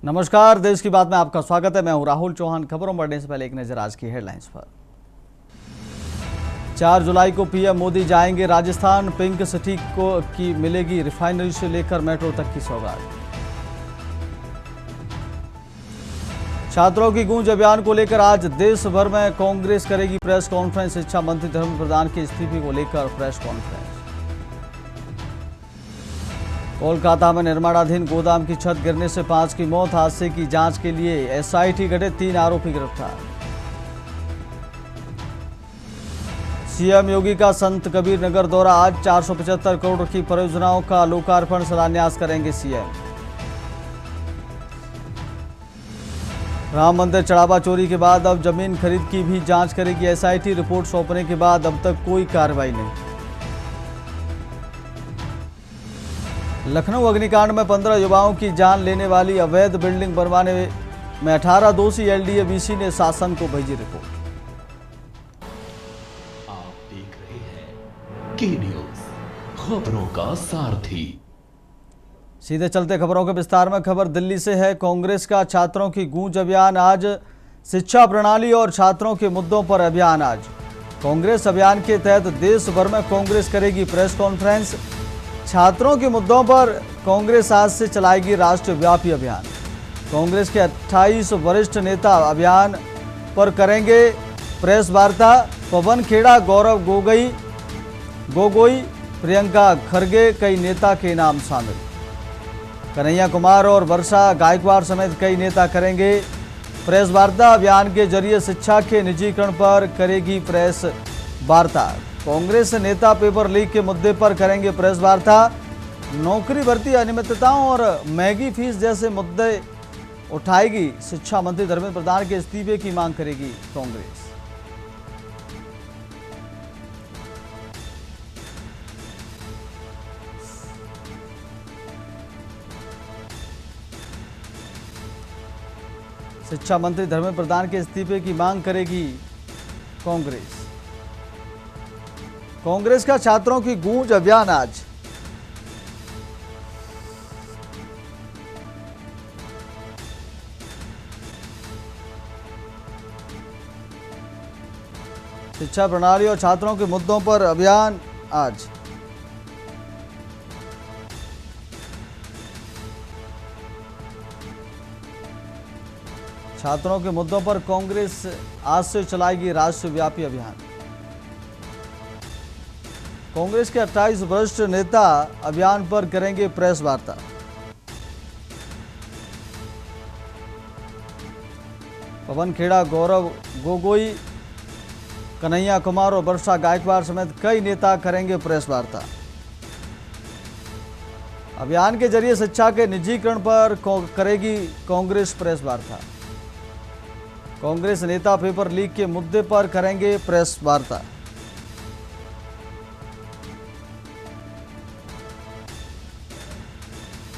नमस्कार, देश की बात में आपका स्वागत है। मैं हूं राहुल चौहान। खबरों बढ़ने से पहले एक नजर आज की हेडलाइंस पर। 4 जुलाई को पीएम मोदी जाएंगे राजस्थान। पिंक सिटी की मिलेगी रिफाइनरी से लेकर मेट्रो तक की सौगात। छात्रों की गूंज अभियान को लेकर आज देश भर में कांग्रेस करेगी प्रेस कॉन्फ्रेंस। शिक्षा मंत्री धर्मेंद्र प्रधान के इस्तीफे को लेकर प्रेस कॉन्फ्रेंस। कोलकाता में निर्माणाधीन गोदाम की छत गिरने से 5 की मौत। हादसे की जांच के लिए एसआईटी गठित, 3 आरोपी गिरफ्तार। सीएम योगी का संत कबीर नगर दौरा आज। 475 करोड़ की परियोजनाओं का लोकार्पण शिलान्यास करेंगे सीएम। राम मंदिर चढ़ावा चोरी के बाद अब जमीन खरीद की भी जांच करेगी एसआईटी। रिपोर्ट सौंपने के बाद अब तक कोई कार्रवाई नहीं। लखनऊ अग्निकांड में 15 युवाओं की जान लेने वाली अवैध बिल्डिंग बनवाने में 18 दोषी। एलडीए बीसी ने शासन को भेजी रिपोर्ट। आप देख रहे हैं के न्यूज, खबरों का सारथी। सीधे चलते खबरों के विस्तार में। खबर दिल्ली से है। कांग्रेस का छात्रों की गूंज अभियान आज। शिक्षा प्रणाली और छात्रों के मुद्दों पर अभियान आज। कांग्रेस अभियान के तहत देश भर में कांग्रेस करेगी प्रेस कॉन्फ्रेंस। छात्रों के मुद्दों पर कांग्रेस आज से चलाएगी राष्ट्रव्यापी अभियान। कांग्रेस के 28 वरिष्ठ नेता अभियान पर करेंगे प्रेस वार्ता। पवन खेड़ा, गौरव गोगोई, प्रियंका खरगे, कई नेता के नाम शामिल। कन्हैया कुमार और वर्षा गायकवाड़ समेत कई नेता करेंगे प्रेस वार्ता। अभियान के जरिए शिक्षा के निजीकरण पर करेगी प्रेस वार्ता। कांग्रेस नेता पेपर लीक के मुद्दे पर करेंगे प्रेस वार्ता। नौकरी भर्ती अनियमितताओं और महंगी फीस जैसे मुद्दे उठाएगी। शिक्षा मंत्री धर्मेंद्र प्रधान के इस्तीफे की मांग करेगी कांग्रेस। शिक्षा मंत्री धर्मेंद्र प्रधान के इस्तीफे की मांग करेगी कांग्रेस। कांग्रेस का छात्रों की गूंज अभियान आज। शिक्षा प्रणाली और छात्रों के मुद्दों पर अभियान आज। छात्रों के मुद्दों पर कांग्रेस आज से चलाएगी राष्ट्रव्यापी अभियान। कांग्रेस के 28 वरिष्ठ नेता अभियान पर करेंगे प्रेस वार्ता। पवन खेड़ा, गौरव गोगोई, कन्हैया कुमार और वर्षा गायकवाड़ समेत कई नेता करेंगे प्रेस वार्ता। अभियान के जरिए शिक्षा के निजीकरण पर करेगी कांग्रेस प्रेस वार्ता। कांग्रेस नेता पेपर लीक के मुद्दे पर करेंगे प्रेस वार्ता।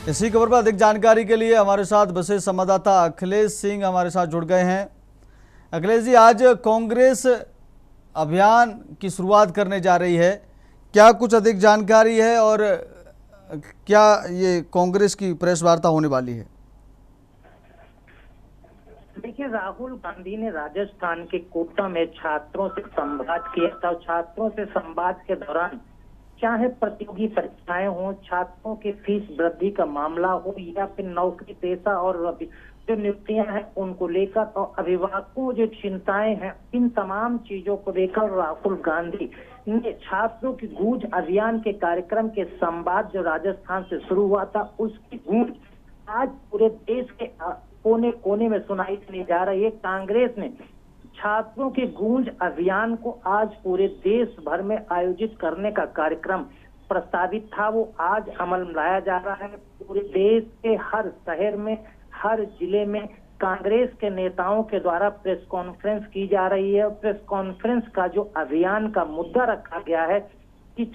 इसी खबर पर अधिक जानकारी के लिए हमारे साथ विशेष संवाददाता अखिलेश सिंह हमारे साथ जुड़ गए हैं। अखिलेश जी, आज कांग्रेस अभियान की शुरुआत करने जा रही है, क्या कुछ अधिक जानकारी है और क्या ये कांग्रेस की प्रेस वार्ता होने वाली है? देखिए, राहुल गांधी ने राजस्थान के कोटा में छात्रों से संवाद किया था। छात्रों से संवाद के दौरान चाहे प्रतियोगी परीक्षाएं हो, छात्रों की फीस वृद्धि का मामला हो या फिर नौकरी पेशा और जो नियुक्तियां हैं उनको लेकर और अभिभावकों जो चिंताएं हैं, इन तमाम चीजों को लेकर राहुल गांधी ने छात्रों की गूंज अभियान के कार्यक्रम के संवाद जो राजस्थान से शुरू हुआ था, उसकी गूंज आज पूरे देश के कोने कोने में सुनाई देने जा रही है। कांग्रेस ने छात्रों के गूंज अभियान को आज पूरे देश भर में आयोजित करने का कार्यक्रम प्रस्तावित था, वो आज अमल में लाया जा रहा है। पूरे देश के हर शहर में, हर जिले में कांग्रेस के नेताओं के द्वारा प्रेस कॉन्फ्रेंस की जा रही है। प्रेस कॉन्फ्रेंस का जो अभियान का मुद्दा रखा गया है कि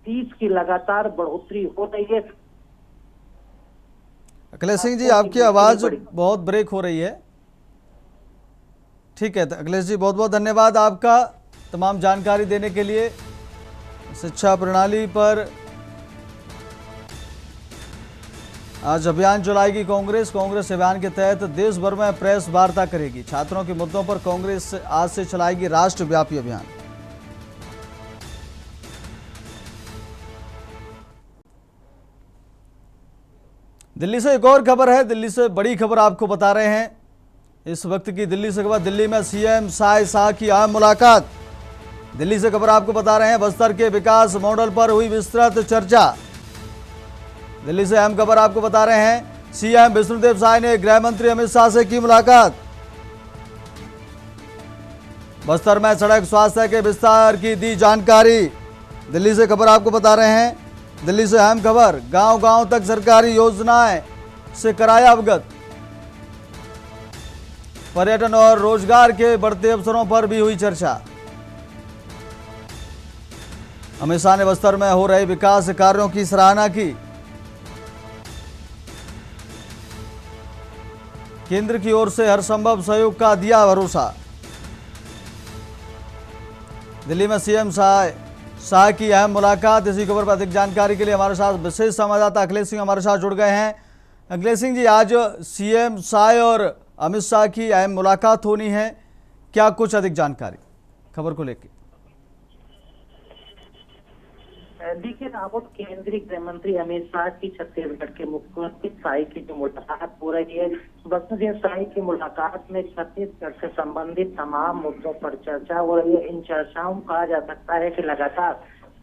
फीस की लगातार बढ़ोतरी हो रही है। अखिलेश सिंह जी, आपकी आवाज बहुत ब्रेक हो रही है। ठीक है, तो अखिलेश जी बहुत बहुत धन्यवाद आपका तमाम जानकारी देने के लिए। शिक्षा प्रणाली पर आज अभियान चलाएगी कांग्रेस। कांग्रेस अभियान के तहत देश भर में प्रेस वार्ता करेगी। छात्रों के मुद्दों पर कांग्रेस आज से चलाएगी राष्ट्रव्यापी अभियान। दिल्ली से एक और खबर है। दिल्ली से बड़ी खबर आपको बता रहे हैं इस वक्त की दिल्ली से खबर। दिल्ली में सीएम शाह की अहम मुलाकात। दिल्ली से खबर आपको बता रहे हैं बस्तर के विकास मॉडल पर हुई विस्तृत चर्चा। दिल्ली से अहम खबर आपको बता रहे हैं सीएम विष्णुदेव साय ने गृह मंत्री अमित शाह से की मुलाकात। बस्तर में सड़क स्वास्थ्य के विस्तार की दी जानकारी। दिल्ली से खबर आपको बता रहे हैं। दिल्ली से अहम खबर गांव-गांव तक सरकारी योजनाएं से कराया अवगत। पर्यटन और रोजगार के बढ़ते अवसरों पर भी हुई चर्चा। अमित शाह ने बस्तर में हो रहे विकास कार्यों की सराहना की। केंद्र की ओर से हर संभव सहयोग का दिया भरोसा। दिल्ली में सीएम शाह की अहम मुलाकात। इसी खबर पर अधिक जानकारी के लिए हमारे साथ विशेष संवाददाता अखिलेश सिंह हमारे साथ जुड़ गए हैं। अखिलेश सिंह जी, आज सीएम शाह और अमित शाह की अहम मुलाकात होनी है, क्या कुछ अधिक जानकारी खबर को लेकर? देखिए राहुल, केंद्रीय गृह मंत्री अमित शाह की छत्तीसगढ़ के मुख्यमंत्री शाह की जो मुलाकात हो रही है, विष्णुदेव शाह की मुलाकात में छत्तीसगढ़ से संबंधित तमाम मुद्दों पर चर्चा हो रही है। इन चर्चाओं में कहा जा सकता है कि लगातार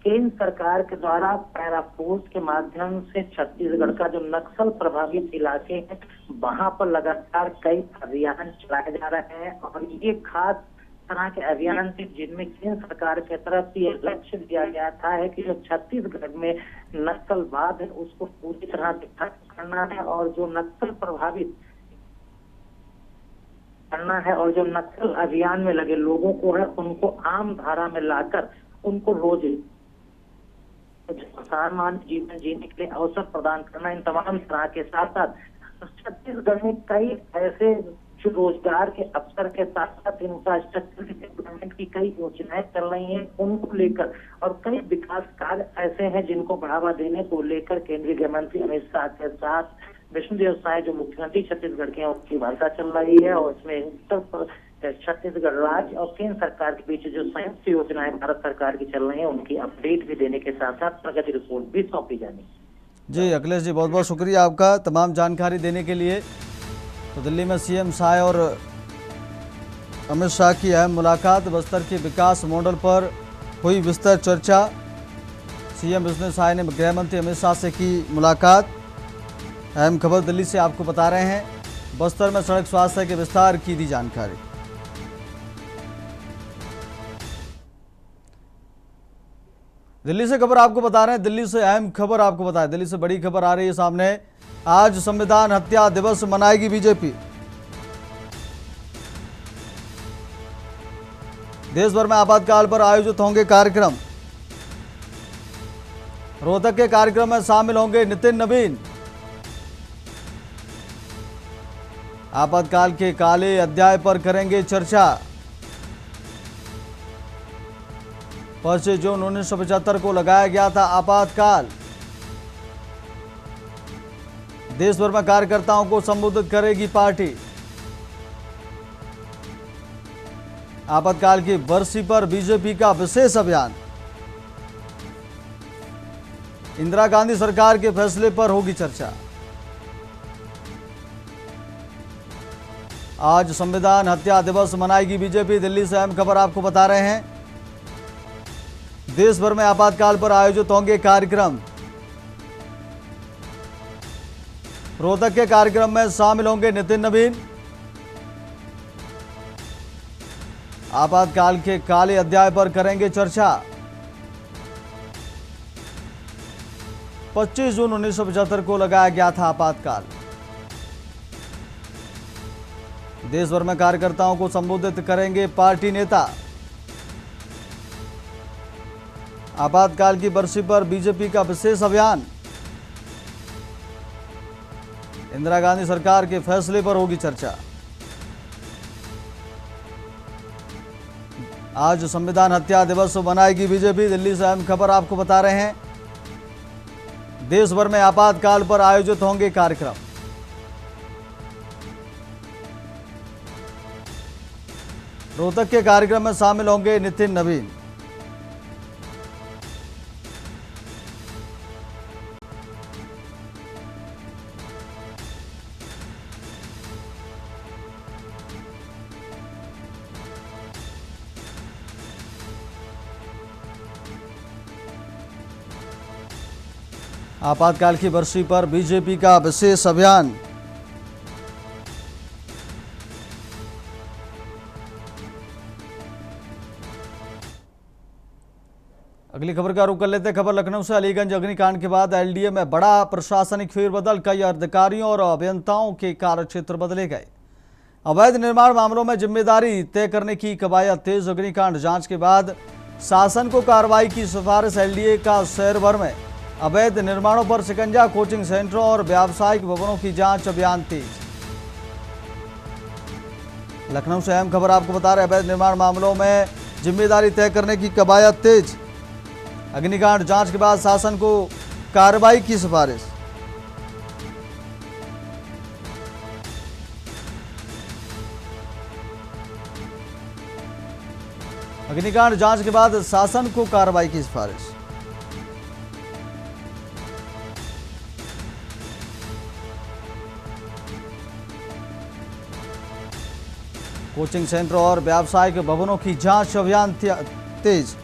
केंद्र सरकार के द्वारा पैरा फोर्स के माध्यम से छत्तीसगढ़ का जो नक्सल प्रभावित इलाके हैं वहां पर लगातार कई अभियान चलाए जा रहे हैं और ये खास तरह के अभियान थे जिनमें केंद्र सरकार की तरफ से लक्ष्य दिया गया था है कि जो छत्तीसगढ़ में नक्सलवाद है उसको पूरी तरह से खत्म करना है और जो नक्सल प्रभावित करना है और जो नक्सल अभियान में लगे लोगों को है उनको आम धारा में लाकर उनको रोज सामान्य जीवन जीने के लिए अवसर प्रदान करना। इन तमाम तरह के साथ साथ छत्तीसगढ़ में कई ऐसे जो रोजगार के अवसर के साथ साथ इंफ्रास्ट्रक्चर डेवलपमेंट की कई योजनाएं चल रही हैं उनको लेकर और कई विकास कार्य ऐसे हैं जिनको बढ़ावा देने को लेकर केंद्रीय गृह मंत्री अमित शाह के साथ विष्णुदेव साय जो मुख्यमंत्री छत्तीसगढ़ के हैं उसकी वार्ता चल रही है और इसमें छत्तीसगढ़ राज्य और केंद्र सरकार के बीच जो संयुक्त योजनाएं भारत सरकार की चल रही है उनकी अपडेट भी देने के साथ साथ प्रगति रिपोर्ट भी सौंपी जानी। जी अखिलेश जी, बहुत बहुत शुक्रिया आपका तमाम जानकारी देने के लिए। तो दिल्ली में सीएम शाह और अमित शाह की अहम मुलाकात। बस्तर के विकास मॉडल पर हुई विस्तृत चर्चा। सीएम विष्णुदेव साय ने गृह मंत्री अमित शाह से की मुलाकात। अहम खबर दिल्ली से आपको बता रहे हैं बस्तर में सड़क स्वास्थ्य के विस्तार की दी जानकारी। दिल्ली से खबर आपको बता रहे हैं। दिल्ली से अहम खबर आपको बताएं। दिल्ली से बड़ी खबर आ रही है सामने। आज संविधान हत्या दिवस मनाएगी बीजेपी। देश भर में आपातकाल पर आयोजित होंगे कार्यक्रम। रोहतक के कार्यक्रम में शामिल होंगे नितिन नवीन। आपातकाल के काले अध्याय पर करेंगे चर्चा। 5 जून 1975 को लगाया गया था आपातकाल। देश भर में कार्यकर्ताओं को संबोधित करेगी पार्टी। आपातकाल की बरसी पर बीजेपी का विशेष अभियान। इंदिरा गांधी सरकार के फैसले पर होगी चर्चा। आज संविधान हत्या दिवस मनाएगी बीजेपी। दिल्ली से अहम खबर आपको बता रहे हैं। देश भर में आपातकाल पर आयोजित होंगे कार्यक्रम। रोहतक के कार्यक्रम में शामिल होंगे नितिन नवीन। आपातकाल के काले अध्याय पर करेंगे चर्चा। 25 जून 1975 को लगाया गया था आपातकाल। देश भर में कार्यकर्ताओं को संबोधित करेंगे पार्टी नेता। आपातकाल की बरसी पर बीजेपी का विशेष अभियान। इंदिरा गांधी सरकार के फैसले पर होगी चर्चा। आज संविधान हत्या दिवस मनाएगी बीजेपी। दिल्ली से अहम खबर आपको बता रहे हैं। देश भर में आपातकाल पर आयोजित होंगे कार्यक्रम। रोहतक के कार्यक्रम में शामिल होंगे नितिन नवीन। आपातकाल की बरसी पर बीजेपी का विशेष अभियान। अगली खबर का रुख कर लेते हैं। खबर लखनऊ से। अलीगंज अग्निकांड के बाद एलडीए में बड़ा प्रशासनिक फेरबदल। कई अधिकारियों और अभियंताओं के कार्यक्षेत्र बदले गए। अवैध निर्माण मामलों में जिम्मेदारी तय करने की कवायद तेज। अग्निकांड जांच के बाद शासन को कार्रवाई की सिफारिश। एलडीए का शहर भर में अवैध निर्माणों पर शिकंजा। कोचिंग सेंटरों और व्यावसायिक भवनों की जांच अभियान तेज। लखनऊ से अहम खबर आपको बता रहे। अवैध निर्माण मामलों में जिम्मेदारी तय करने की कवायद तेज। अग्निकांड जांच के बाद शासन को कार्रवाई की सिफारिश। अग्निकांड जांच के बाद शासन को कार्रवाई की सिफारिश। कोचिंग सेंटर और व्यावसायिक भवनों की जांच अभियान तेज।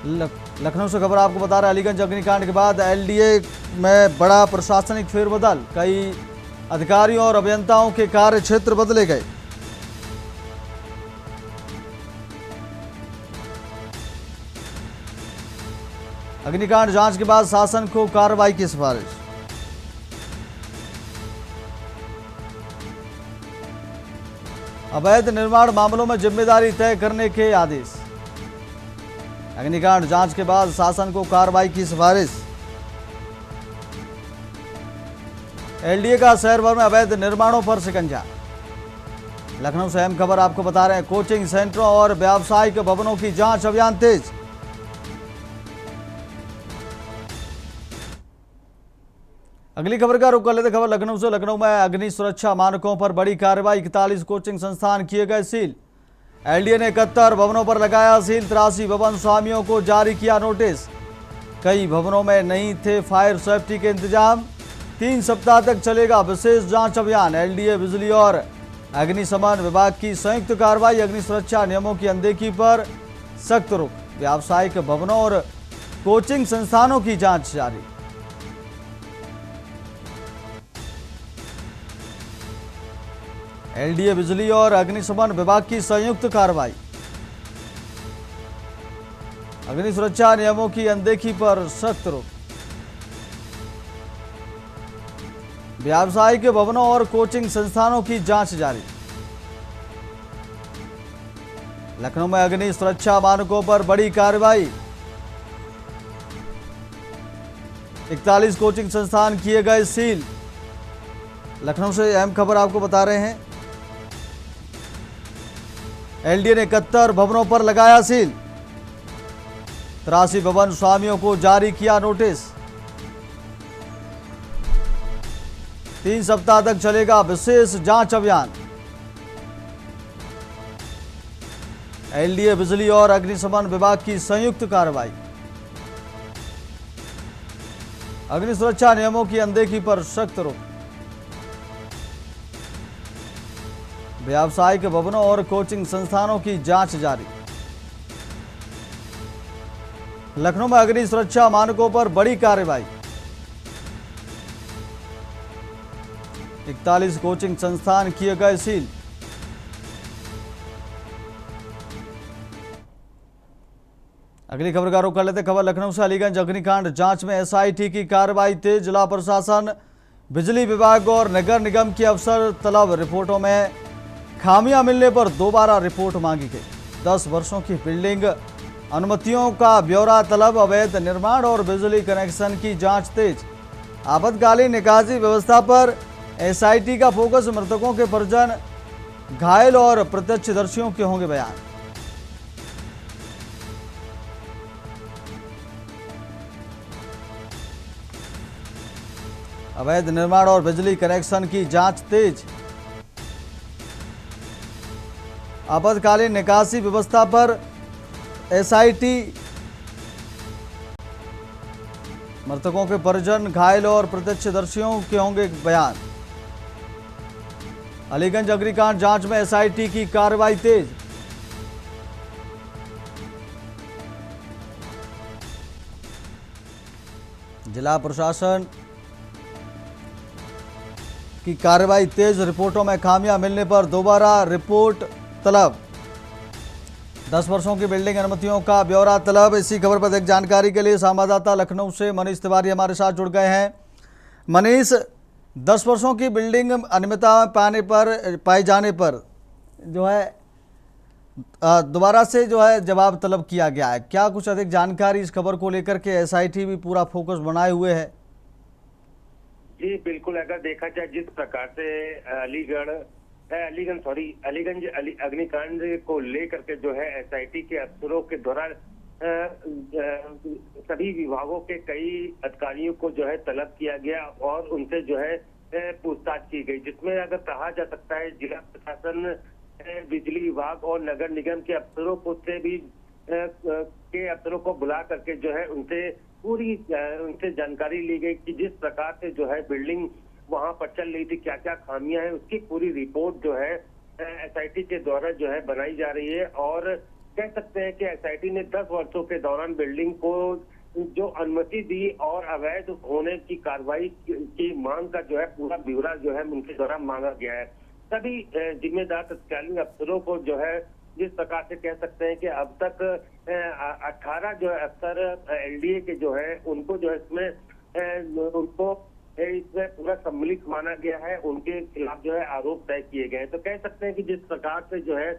लखनऊ से खबर आपको बता रहा है। अलीगंज अग्निकांड के बाद एलडीए में बड़ा प्रशासनिक फेरबदल। कई अधिकारियों और अभियंताओं के कार्य क्षेत्र बदले गए। अग्निकांड जांच के बाद शासन को कार्रवाई की सिफारिश। अवैध निर्माण मामलों में जिम्मेदारी तय करने के आदेश। अग्निकांड जांच के बाद शासन को कार्रवाई की सिफारिश। एलडीए का शहर भर में अवैध निर्माणों पर शिकंजा। लखनऊ से अहम खबर आपको बता रहे हैं। कोचिंग सेंटरों और व्यावसायिक भवनों की जांच अभियान तेज। अगली खबर का रुख कर लेते। खबर लखनऊ से। लखनऊ में अग्नि सुरक्षा मानकों पर बड़ी कार्रवाई। 41 कोचिंग संस्थान किए गए सील। एलडीए ने 71 भवनों पर लगाया सील। 83 भवन स्वामियों को जारी किया नोटिस। कई भवनों में नहीं थे फायर सेफ्टी के इंतजाम। 3 सप्ताह तक चलेगा विशेष जांच अभियान। एलडीए, बिजली और अग्निशमन विभाग की संयुक्त कार्रवाई। अग्नि सुरक्षा नियमों की अनदेखी पर सख्त रुख। व्यावसायिक भवनों और कोचिंग संस्थानों की जांच जारी। एलडीए, बिजली और अग्निशमन विभाग की संयुक्त कार्रवाई। अग्नि सुरक्षा नियमों की अनदेखी पर सख्त रुख। व्यावसायिक भवनों और कोचिंग संस्थानों की जांच जारी। लखनऊ में अग्नि सुरक्षा मानकों पर बड़ी कार्रवाई। 41 कोचिंग संस्थान किए गए सील। लखनऊ से अहम खबर आपको बता रहे हैं। एलडीए ने 71 भवनों पर लगाया सील। 83 भवन स्वामियों को जारी किया नोटिस। 3 सप्ताह तक चलेगा विशेष जांच अभियान। एलडीए, बिजली और अग्निशमन विभाग की संयुक्त कार्रवाई। अग्नि सुरक्षा नियमों की अनदेखी पर सख्त रुख। व्यावसायिक भवनों और कोचिंग संस्थानों की जांच जारी। लखनऊ में अग्नि सुरक्षा मानकों पर बड़ी कार्रवाई। 41 कोचिंग संस्थान किए गए सील। अगली खबर का रुख कर लेते। खबर लखनऊ से। अलीगंज अग्निकांड जांच में एसआईटी की कार्रवाई तेज। जिला प्रशासन, बिजली विभाग और नगर निगम की अफसर तलब। रिपोर्टों में खामियां मिलने पर दोबारा रिपोर्ट मांगी गई। 10 वर्षों की बिल्डिंग अनुमतियों का ब्यौरा तलब। अवैध निर्माण और बिजली कनेक्शन की जांच तेज। आपातकालीन निकासी व्यवस्था पर एसआईटी का फोकस। मृतकों के परिजन घायल और प्रत्यक्षदर्शियों के होंगे बयान। अवैध निर्माण और बिजली कनेक्शन की जांच तेज। आपातकालीन निकासी व्यवस्था पर एसआईटी। मृतकों के परिजन, घायल और प्रत्यक्षदर्शियों के होंगे बयान। अलीगंज अग्निकांड जांच में एसआईटी की कार्रवाई तेज। जिला प्रशासन की कार्रवाई तेज। रिपोर्टों में खामियां मिलने पर दोबारा रिपोर्ट तलब। 10 वर्षों की बिल्डिंग अनुमतियों का ब्यौरा तलब। इसी खबर पर एक जानकारी के लिए संवाददाता लखनऊ से मनीष तिवारी हमारे साथ जुड़ गए हैं। मनीष, 10 वर्षों की बिल्डिंग अनियमितता पाए जाने पर जो है दोबारा से जो है जवाब तलब किया गया है। क्या कुछ अधिक जानकारी इस खबर को लेकर के एसआईटी भी पूरा फोकस बनाए हुए है? जी बिल्कुल, अगर देखा जाए जिस प्रकार से अलीगंज अग्निकांड को लेकर के जो है एसआईटी के अफसरों के दौरान सभी विभागों के कई अधिकारियों को जो है तलब किया गया और उनसे जो है पूछताछ की गई, जिसमें अगर कहा जा सकता है जिला प्रशासन, बिजली विभाग और नगर निगम के अफसरों को बुला करके जो है उनसे जानकारी ली गई कि जिस प्रकार से जो है बिल्डिंग वहां पर चल रही थी, क्या क्या खामियां हैं, उसकी पूरी रिपोर्ट जो है एसआईटी के द्वारा जो है बनाई जा रही है। और कह सकते हैं कि एसआईटी ने 10 वर्षों के दौरान बिल्डिंग को जो अनुमति दी और अवैध होने की कार्रवाई की मांग का जो है पूरा ब्यौरा जो है उनके द्वारा मांगा गया है। सभी जिम्मेदार तत्कालीन अफसरों को जो है जिस प्रकार से कह सकते हैं कि अब तक 18 जो है अफसर एलडीए के जो है उनको जो है इसमें पूरा सम्मिलित माना गया है, उनके खिलाफ जो है आरोप तय किए गए हैं। तो कह सकते हैं कि जिस प्रकार से जो है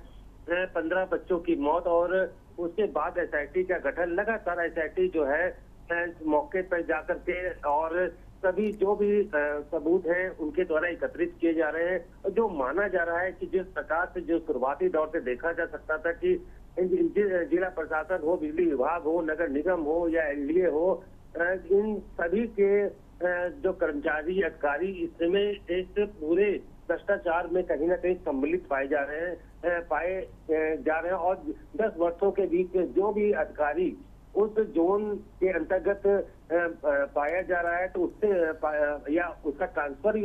15 बच्चों की मौत और उसके बाद एसआईटी का गठन, लगातार एसआईटी जो है मौके पर जाकर के और सभी जो भी सबूत हैं उनके द्वारा एकत्रित किए जा रहे हैं। और जो माना जा रहा है कि जिस प्रकार से जो शुरुआती दौर से देखा जा सकता था कि जिला प्रशासन हो, बिजली विभाग हो, नगर निगम हो या एलडीए हो, इन सभी के जो कर्मचारी अधिकारी इसमें इस पूरे भ्रष्टाचार में कहीं ना कहीं सम्मिलित पाए जा रहे हैं और 10 वर्षों के बीच में जो भी अधिकारी उस जोन के अंतर्गत पाया जा रहा है तो उससे या उसका ट्रांसफर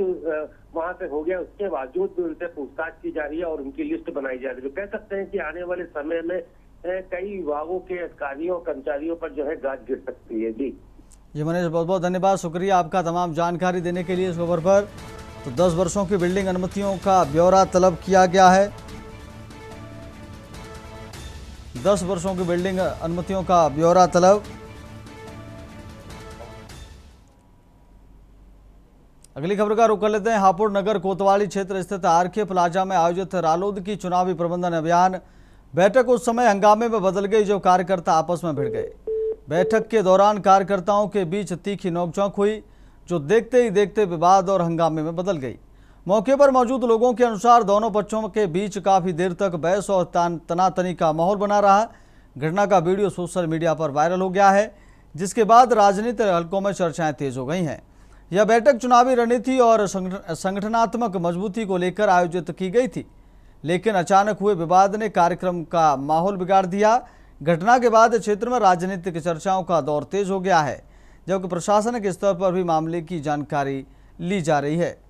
वहां से हो गया, उसके बावजूद भी उनसे पूछताछ की जा रही है और उनकी लिस्ट बनाई जा रही है। तो कह सकते हैं कि आने वाले समय में कई विभागों के अधिकारियों कर्मचारियों पर जो है गाज गिर सकती है। जी मनीष, बहुत बहुत धन्यवाद, शुक्रिया आपका तमाम जानकारी देने के लिए इस खबर पर। तो 10 वर्षों की बिल्डिंग अनुमतियों का ब्यौरा तलब किया गया है। 10 वर्षों की बिल्डिंग अनुमतियों का ब्यौरा तलब। अगली खबर का रुख कर लेते हैं। हापुड़ नगर कोतवाली क्षेत्र स्थित आरके प्लाजा में आयोजित रालोद की चुनावी प्रबंधन अभियान बैठक उस समय हंगामे में बदल गई जब कार्यकर्ता आपस में भिड़ गए। बैठक के दौरान कार्यकर्ताओं के बीच तीखी नोकझोंक हुई जो देखते ही देखते विवाद और हंगामे में बदल गई। मौके पर मौजूद लोगों के अनुसार दोनों पक्षों के बीच काफी देर तक बहस और तनातनी का माहौल बना रहा। घटना का वीडियो सोशल मीडिया पर वायरल हो गया है, जिसके बाद राजनीतिक हलकों में चर्चाएं तेज हो गई हैं। यह बैठक चुनावी रणनीति और संगठनात्मक मजबूती को लेकर आयोजित की गई थी, लेकिन अचानक हुए विवाद ने कार्यक्रम का माहौल बिगाड़ दिया। घटना के बाद क्षेत्र में राजनीतिक चर्चाओं का दौर तेज हो गया है, जबकि प्रशासनिक स्तर पर भी मामले की जानकारी ली जा रही है।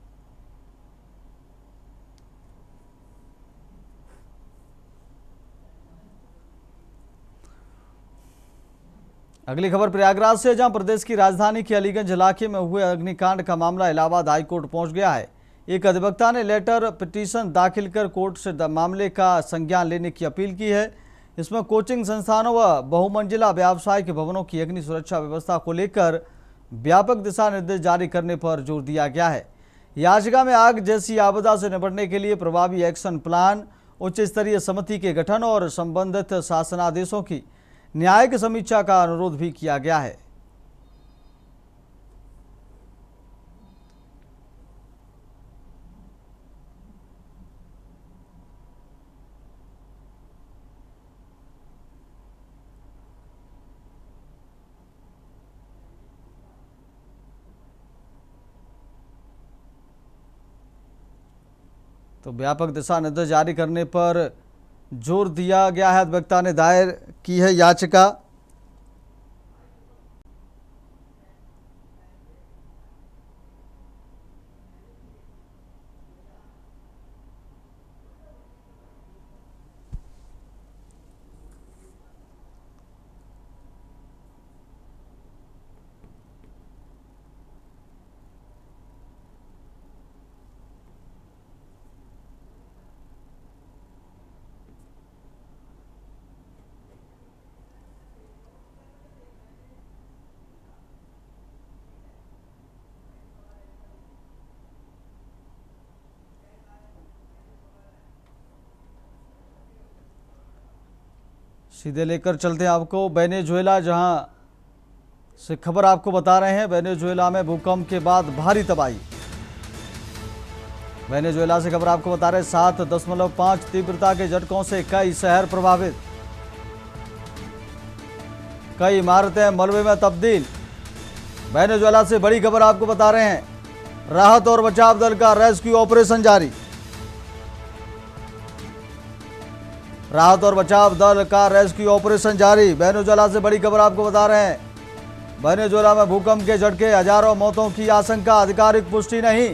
अगली खबर प्रयागराज से, जहां प्रदेश की राजधानी के अलीगंज इलाके में हुए अग्निकांड का मामला इलाहाबाद हाईकोर्ट पहुंच गया है। एक अधिवक्ता ने लेटर पिटीशन दाखिल कर कोर्ट से मामले का संज्ञान लेने की अपील की है। इसमें कोचिंग संस्थानों व बहुमंजिला व्यावसायिक भवनों की अग्नि सुरक्षा व्यवस्था को लेकर व्यापक दिशा निर्देश जारी करने पर जोर दिया गया है। याचिका में आग जैसी आपदा से निपटने के लिए प्रभावी एक्शन प्लान, उच्च स्तरीय समिति के गठन और संबंधित शासनादेशों की न्यायिक समीक्षा का अनुरोध भी किया गया है। तो व्यापक दिशा निर्देश जारी करने पर जोर दिया गया है। अधिवक्ता ने दायर की है याचिका। सीधे लेकर चलते हैं आपको वेनेजुएला, जहां से खबर आपको बता रहे हैं। वेनेजुएला में भूकंप के बाद भारी तबाही। वेनेजुएला से खबर आपको बता रहे हैं 7.5 तीव्रता के झटकों से कई शहर प्रभावित, कई इमारतें मलबे में तब्दील। वेनेजुएला से बड़ी खबर आपको बता रहे हैं, राहत और बचाव दल का रेस्क्यू ऑपरेशन जारी। राहत और बचाव दल का रेस्क्यू ऑपरेशन जारी। वेनेजुएला से बड़ी खबर आपको बता रहे हैं, वेनेजुएला में भूकंप के झटके, हजारों मौतों की आशंका, आधिकारिक पुष्टि नहीं।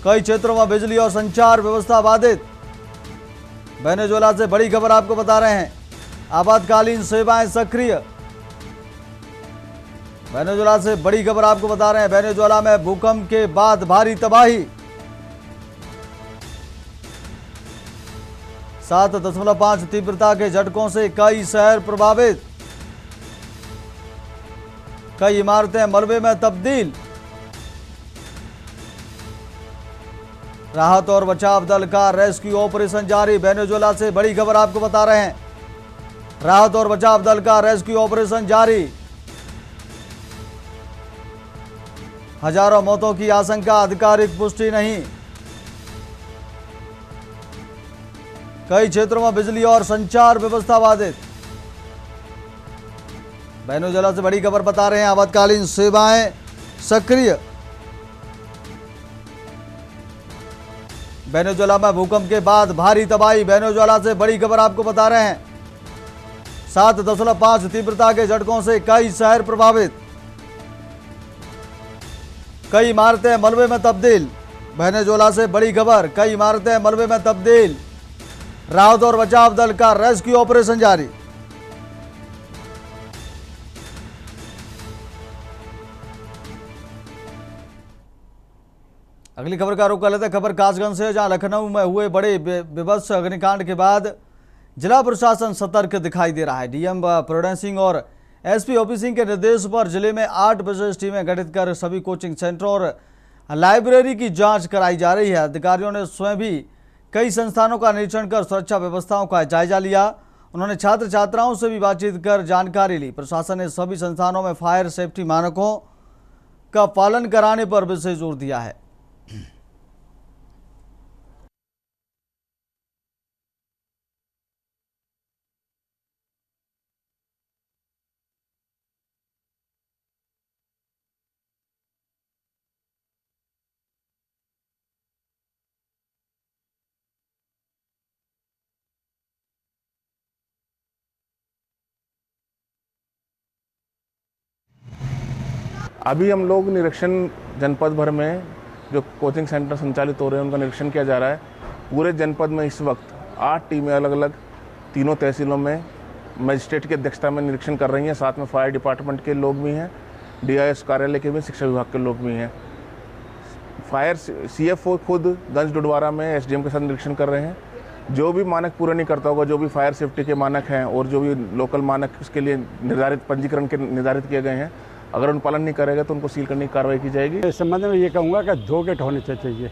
कई क्षेत्रों में बिजली और संचार व्यवस्था बाधित। वेनेजुएला से बड़ी खबर आपको बता रहे हैं, आपातकालीन सेवाएं सक्रिय। वेनेजुएला से बड़ी खबर आपको बता रहे हैं, वेनेजुएला में भूकंप के बाद भारी तबाही। 7.5 तीव्रता के झटकों से कई शहर प्रभावित, कई इमारतें मलबे में तब्दील। राहत और बचाव दल का रेस्क्यू ऑपरेशन जारी। वेनेजुएला से बड़ी खबर आपको बता रहे हैं, राहत और बचाव दल का रेस्क्यू ऑपरेशन जारी। हजारों मौतों की आशंका, आधिकारिक पुष्टि नहीं। कई क्षेत्रों में बिजली और संचार व्यवस्था बाधित। वेनेजुएला से बड़ी खबर बता रहे हैं, आपातकालीन सेवाएं सक्रिय। वेनेजुएला में भूकंप के बाद भारी तबाही। वेनेजुएला से बड़ी खबर आपको बता रहे हैं, 7.5 तीव्रता के झटकों से कई शहर प्रभावित, कई इमारतें मलबे में तब्दील। वेनेजुएला से बड़ी खबर, कई इमारतें मलबे में तब्दील। राहत और बचाव दल का रेस्क्यू ऑपरेशन जारी। अगली खबर का रुख कर लेते हैं। खबर कासगंज से, जहां लखनऊ में हुए बड़े विभत्स अग्निकांड के बाद जिला प्रशासन सतर्क दिखाई दे रहा है। डीएम प्रोडेंस सिंह और एसपी ओपी सिंह के निर्देश पर जिले में 8 विशेष टीमें गठित कर सभी कोचिंग सेंटरों और लाइब्रेरी की जांच कराई जा रही है। अधिकारियों ने स्वयं भी कई संस्थानों का निरीक्षण कर सुरक्षा व्यवस्थाओं का जायजा लिया। उन्होंने छात्र छात्राओं से भी बातचीत कर जानकारी ली। प्रशासन ने सभी संस्थानों में फायर सेफ्टी मानकों का पालन कराने पर विशेष जोर दिया है। अभी हम लोग निरीक्षण जनपद भर में जो कोचिंग सेंटर संचालित हो रहे हैं उनका निरीक्षण किया जा रहा है। पूरे जनपद में इस वक्त 8 टीमें अलग अलग तीनों तहसीलों में मजिस्ट्रेट की अध्यक्षता में निरीक्षण कर रही हैं। साथ में फायर डिपार्टमेंट के लोग भी हैं, डीआईएस कार्यालय के भी, शिक्षा विभाग के लोग भी हैं। फायर सीएफओ खुद गंज डुडवारा में एसडीएम के साथ निरीक्षण कर रहे हैं। जो भी मानक पूरा नहीं करता होगा, जो भी फायर सेफ्टी के मानक हैं और जो भी लोकल मानक उसके लिए निर्धारित पंजीकरण के निर्धारित किए गए हैं, अगर उन पालन नहीं करेगा तो उनको सील करने की कार्रवाई की जाएगी। इस संबंध में ये कहूँगा कि 2 गेट होने चाहिए।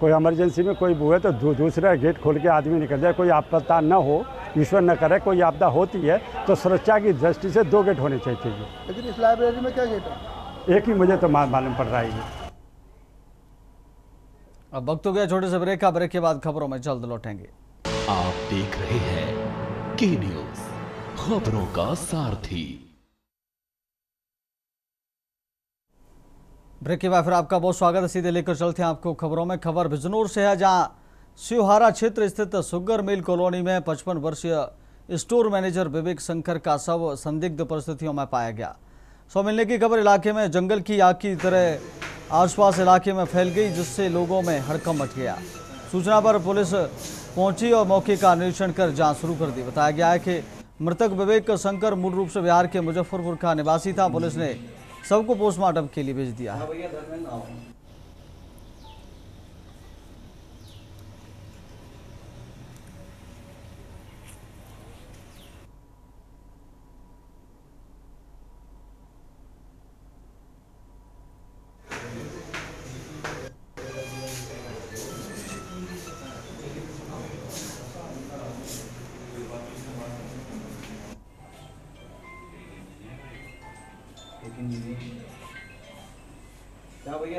कोई इमरजेंसी में कोई वो है तो दूसरा गेट खोल के आदमी निकल जाए। कोई आपदा न हो, ईश्वर न करे, कोई आपदा होती है तो सुरक्षा की दृष्टि से 2 गेट होने चाहिए। लेकिन इस लाइब्रेरी में क्या गेट है? एक ही मुझे तो मालूम पड़ रहा है। अब वक्त हो गया छोटे से ब्रेक का। ब्रेक के बाद खबरों में जल्द लौटेंगे। आप देख रहे हैं के न्यूज, खबरों का सारथी। ब्रेक के बाद फिर आपका बहुत स्वागत है। सीधे लेकर चलते हैं आपको खबरों में। खबर बिजनौर से है, जहां शिवहारा क्षेत्र स्थित सुगर मिल कॉलोनी में 55 वर्षीय स्टोर मैनेजर विवेक शंकर का शव संदिग्ध परिस्थितियों में पाया गया। शव मिलने की खबर इलाके में जंगल की आग की तरह आसपास इलाके में फैल गई, जिससे लोगों में हड़कंप मच गया। सूचना पर पुलिस पहुंची और मौके का निरीक्षण कर जांच शुरू कर दी। बताया गया है कि मृतक विवेक शंकर मूल रूप से बिहार के मुजफ्फरपुर का निवासी था। पुलिस ने शव को पोस्टमार्टम के लिए भेज दिया है। क्या भैया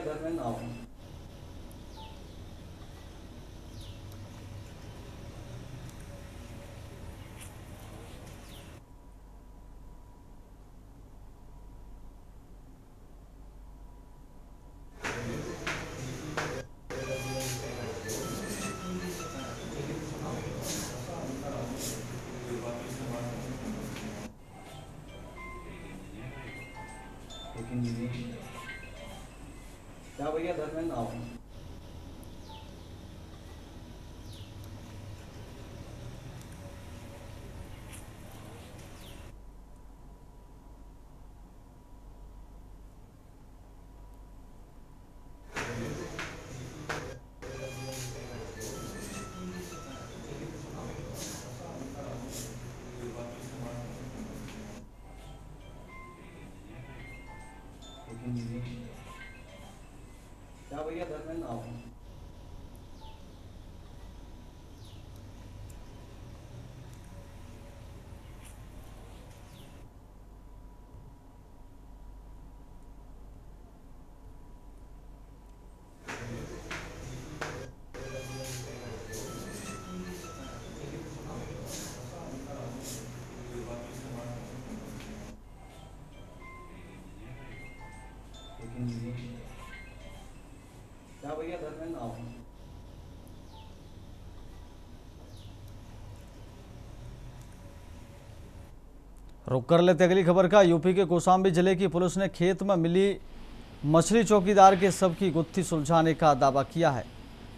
धर्मेंद्र आओ। क्या भैया धर्मेंद्र आओ। क्या भैया धर्मेंद्र आओ। क्या भैया धर्मेंद्र आओ। रुक कर लेते अगली खबर का। यूपी के कौशाम्बी जिले की पुलिस ने खेत में मिली मछली चौकीदार के शव की गुत्थी सुलझाने का दावा किया है।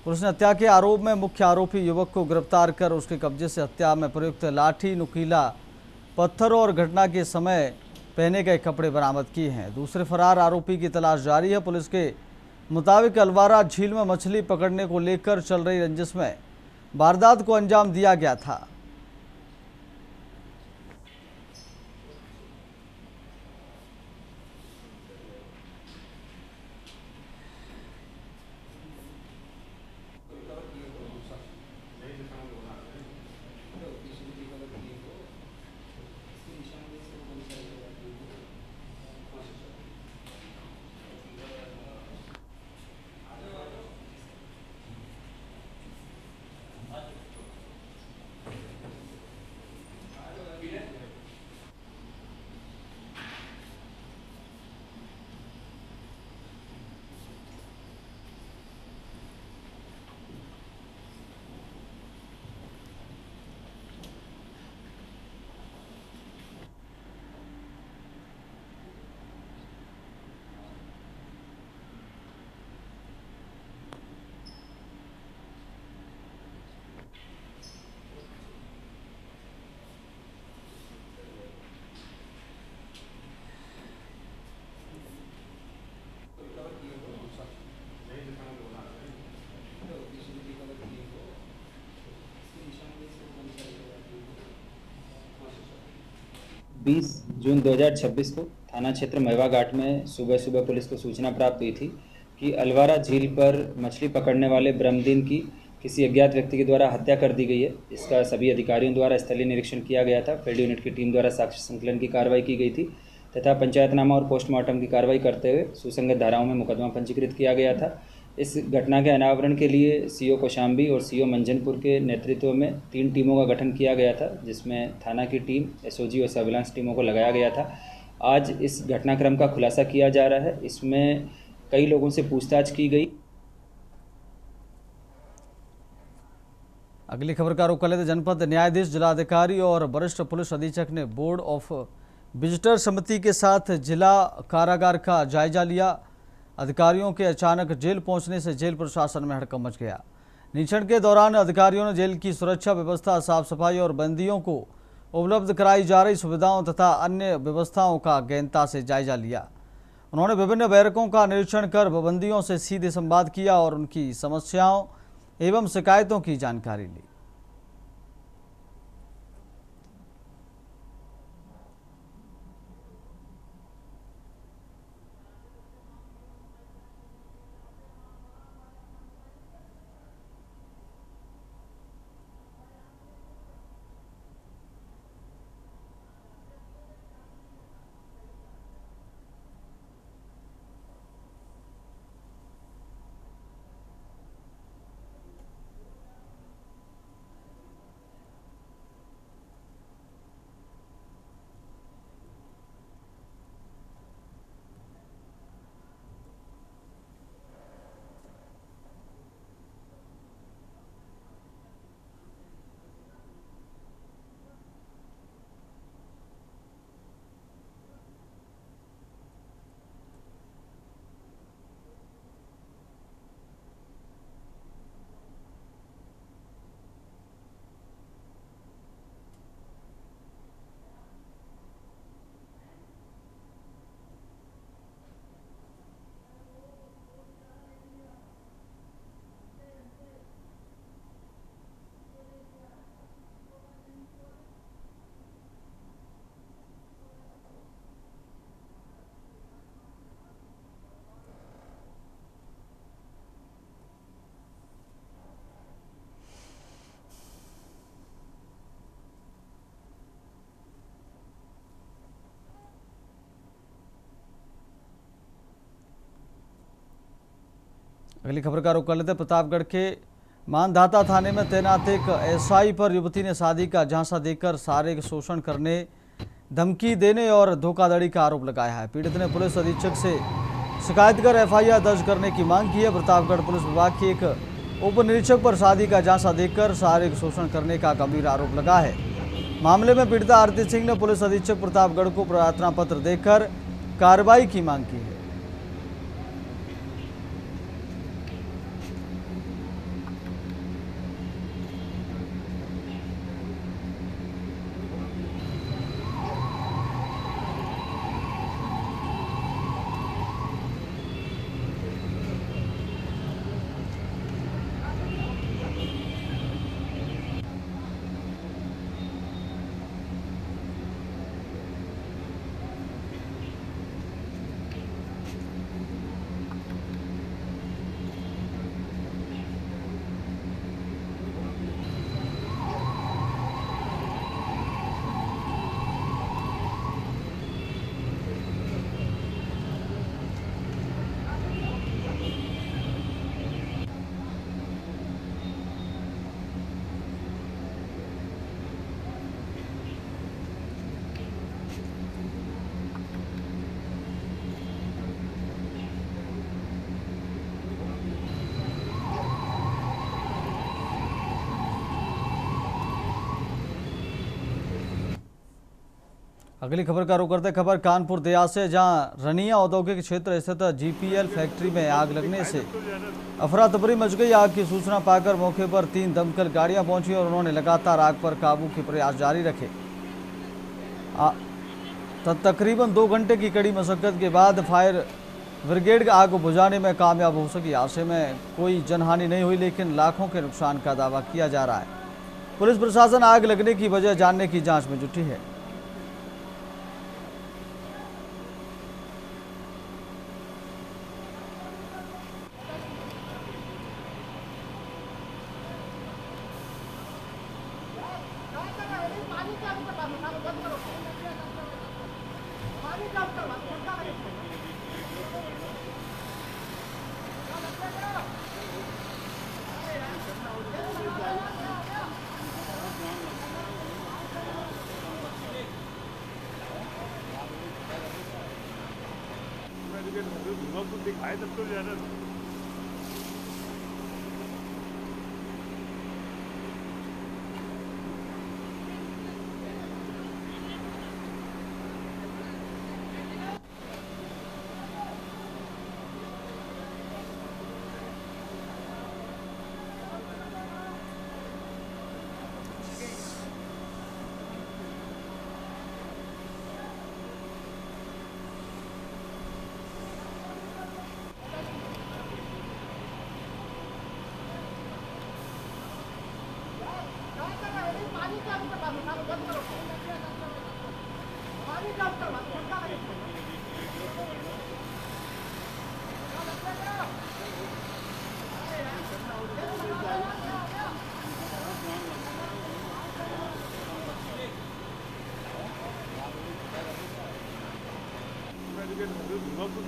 पुलिस ने हत्या के आरोप में मुख्य आरोपी युवक को गिरफ्तार कर उसके कब्जे से हत्या में प्रयुक्त लाठी, नुकीला पत्थर और घटना के समय पहने गए कपड़े बरामद किए हैं। दूसरे फरार आरोपी की तलाश जारी है। पुलिस के मुताबिक अलवारा झील में मछली पकड़ने को लेकर चल रही रंजिश में वारदात को अंजाम दिया गया था। बीस जून 2026 को थाना क्षेत्र मेवा घाट में सुबह सुबह पुलिस को सूचना प्राप्त हुई थी कि अलवारा झील पर मछली पकड़ने वाले ब्रह्मदीन की किसी अज्ञात व्यक्ति के द्वारा हत्या कर दी गई है। इसका सभी अधिकारियों द्वारा स्थलीय निरीक्षण किया गया था। फील्ड यूनिट की टीम द्वारा साक्ष्य संकलन की कार्रवाई की गई थी तथा पंचायतनामा और पोस्टमार्टम की कार्रवाई करते हुए सुसंगत धाराओं में मुकदमा पंजीकृत किया गया था। इस घटना के अनावरण के लिए सीओ कौशाम्बी और सीओ मंझनपुर के नेतृत्व में 3 टीमों का गठन किया गया था, जिसमें थाना की टीम, एसओजी और सर्विलांस टीमों को लगाया गया था। आज इस घटनाक्रम का खुलासा किया जा रहा है। इसमें कई लोगों से पूछताछ की गई। अगली खबर का रुख कर लेते। जनपद न्यायाधीश, जिलाधिकारी और वरिष्ठ पुलिस अधीक्षक ने बोर्ड ऑफ विजिटर समिति के साथ जिला कारागार का जायजा लिया। अधिकारियों के अचानक जेल पहुंचने से जेल प्रशासन में हड़कंप मच गया। निरीक्षण के दौरान अधिकारियों ने जेल की सुरक्षा व्यवस्था, साफ सफाई और बंदियों को उपलब्ध कराई जा रही सुविधाओं तथा अन्य व्यवस्थाओं का गहनता से जायजा लिया। उन्होंने विभिन्न बैरकों का निरीक्षण कर बंदियों से सीधे संवाद किया और उनकी समस्याओं एवं शिकायतों की जानकारी ली। अगली खबर का रुख कर लेते। प्रतापगढ़ के मानधाता थाने में तैनात एक एसआई पर युवती ने शादी का झांसा देकर शारीरिक शोषण करने, धमकी देने और धोखाधड़ी का आरोप लगाया है। पीड़ित ने पुलिस अधीक्षक से शिकायत कर एफआईआर दर्ज करने की मांग की है। प्रतापगढ़ पुलिस विभाग के एक उप निरीक्षक पर शादी का झांसा देकर शारीरिक शोषण करने का गंभीर आरोप लगा है। मामले में पीड़िता आरती सिंह ने पुलिस अधीक्षक प्रतापगढ़ को प्रार्थना पत्र देकर कार्रवाई की मांग की है। अगली खबर का रुख करते। खबर कानपुर देहात से, जहां रनिया औद्योगिक क्षेत्र स्थित जीपीएल फैक्ट्री में आग लगने से अफरा तफरी मच गई। आग की सूचना पाकर मौके पर 3 दमकल गाड़ियां पहुंची और उन्होंने लगातार आग पर काबू के प्रयास जारी रखे। तकरीबन 2 घंटे की कड़ी मशक्कत के बाद फायर ब्रिगेड आग बुझाने में कामयाब हो सकी। हादसे में कोई जनहानि नहीं हुई, लेकिन लाखों के नुकसान का दावा किया जा रहा है। पुलिस प्रशासन आग लगने की वजह जानने की जांच में जुटी है। दिखाए तब तो ज्यादा